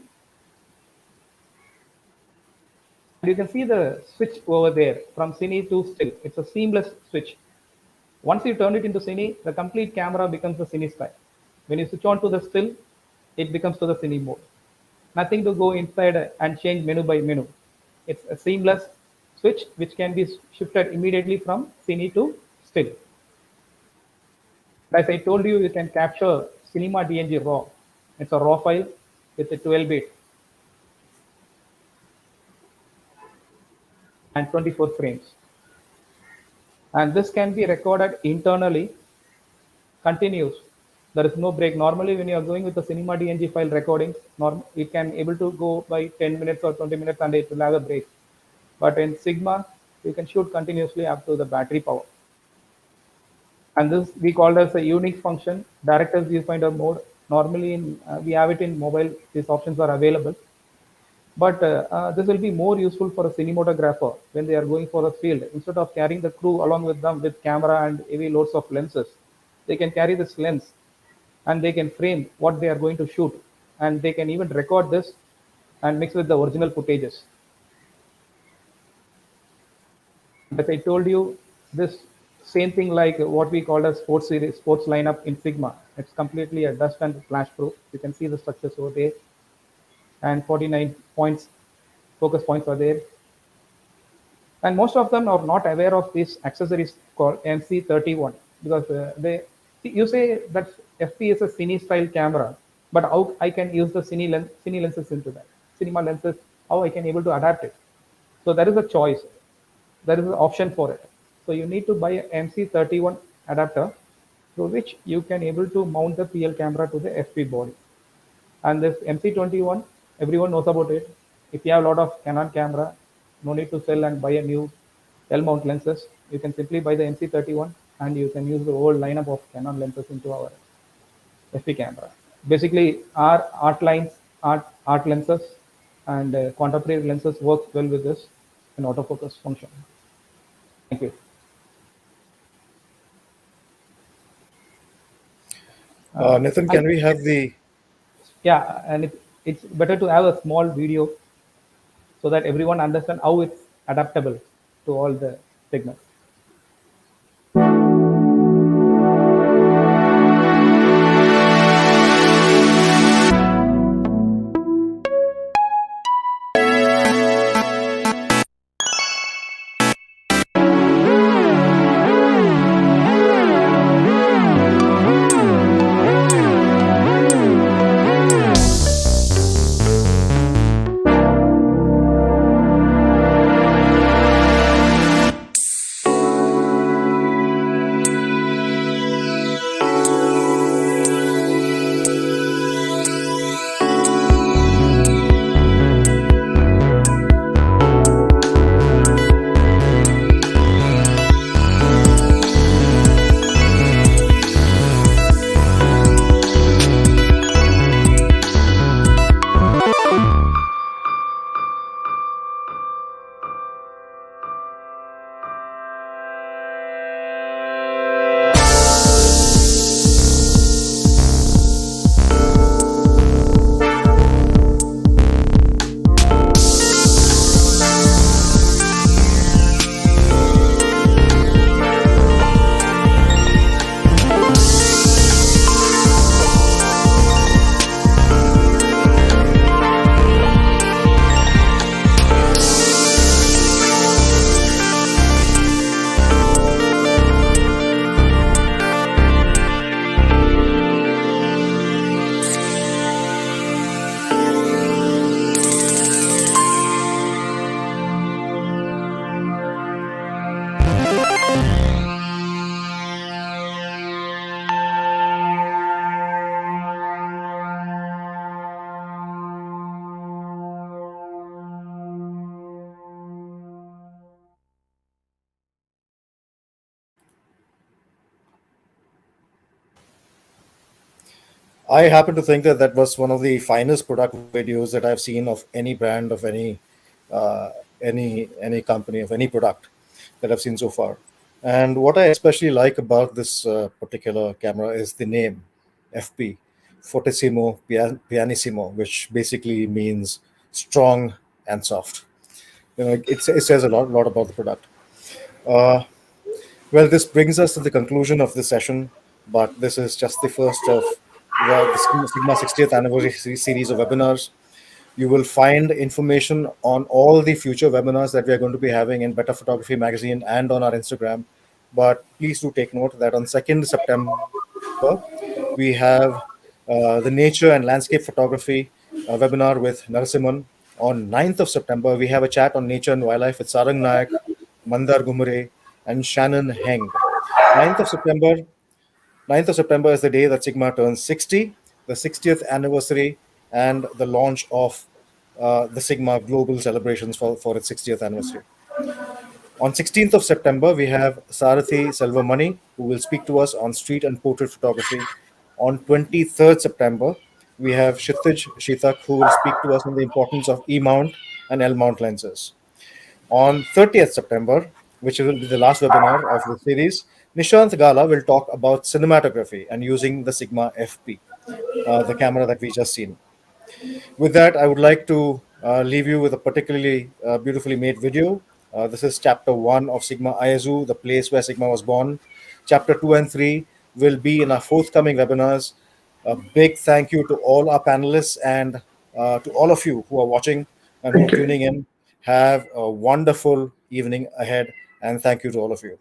And you can see the switch over there from cine to still. It's a seamless switch. Once you turn it into cine, the complete camera becomes the cine style. When you switch on to the still, it becomes to the cine mode. Nothing to go inside and change menu by menu. It's a seamless switch which can be shifted immediately from cine to still. As I told you, you can capture cinema DNG raw. It's a raw file with a 12-bit and 24 frames. And this can be recorded internally, continuous. There is no break. Normally, when you are going with the cinema DNG file recordings, it can able to go by 10 minutes or 20 minutes and it will have a break. But in Sigma, you can shoot continuously up to the battery power. And this we call as a unique function, director's viewfinder mode. Normally, we have it in mobile. These options are available. But this will be more useful for a cinematographer when they are going for a field. Instead of carrying the crew along with them with camera and heavy loads of lenses, they can carry this lens and they can frame what they are going to shoot. And they can even record this and mix with the original footages. As I told you, this same thing like what we call as sports series, sports lineup in Sigma. It's completely a dust and flash proof. You can see the structures over there. And 49 points, focus points are there. And most of them are not aware of these accessories called MC31 because you say that FP is a cine style camera, but how I can use the cine lenses into that, cinema lenses, how I can able to adapt it. So there is a choice, there is an option for it. So you need to buy an MC31 adapter through which you can able to mount the PL camera to the FP body. And this MC21, everyone knows about it. If you have a lot of Canon camera, no need to sell and buy a new L-mount lenses. You can simply buy the MC31 and you can use the whole lineup of Canon lenses into our FP camera. Basically, our art lenses and contemporary lenses work well with this in autofocus function. Thank you. Nathan, can we have the... Yeah, and it's better to have a small video so that everyone understands how it's adaptable to all the segments. I happen to think that that was one of the finest product videos that I've seen of any brand, of any company, of any product that I've seen so far. And what I especially like about this particular camera is the name, FP, Fortissimo Pianissimo, which basically means strong and soft. It says a lot about the product. Uh, well, this brings us to the conclusion of this session, but this is just the first of the Sigma 60th anniversary series of webinars. You will find information on all the future webinars that we are going to be having in Better Photography Magazine and on our Instagram. But please do take note that on 2nd September, we have the Nature and Landscape Photography webinar with Narasimhan. On 9th of September, we have a chat on nature and wildlife with Sarang Nayak, Mandar Gumure, and Shannon Heng. 9th of September 9th of September is the day that Sigma turns 60, the 60th anniversary, and the launch of the Sigma Global celebrations for its 60th anniversary. On 16th of September, we have Sarathi Selvamani, who will speak to us on street and portrait photography. On 23rd September, we have Kshitij Shitak, who will speak to us on the importance of E-mount and L-mount lenses. On 30th September, which will be the last webinar of the series, Nishant Gala will talk about cinematography and using the Sigma FP, the camera that we just seen. With that, I would like to leave you with a particularly beautifully made video. This is chapter 1 of Sigma Ayazu, the place where Sigma was born. Chapter 2 and 3 will be in our forthcoming webinars. A big thank you to all our panelists and to all of you who are watching and who are Thank you. tuning in. Have a wonderful evening ahead, and thank you to all of you.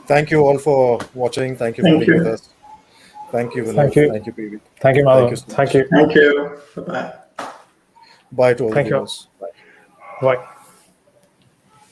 Thank you all for watching. Thank you for Thank being you. with us. Thank you, Vinod. Thank you. Thank you, PV. Thank you, Thank Madhav. you so Thank much. you. Thank you. Bye-bye. Bye to all the Thank you. viewers. Bye. Bye.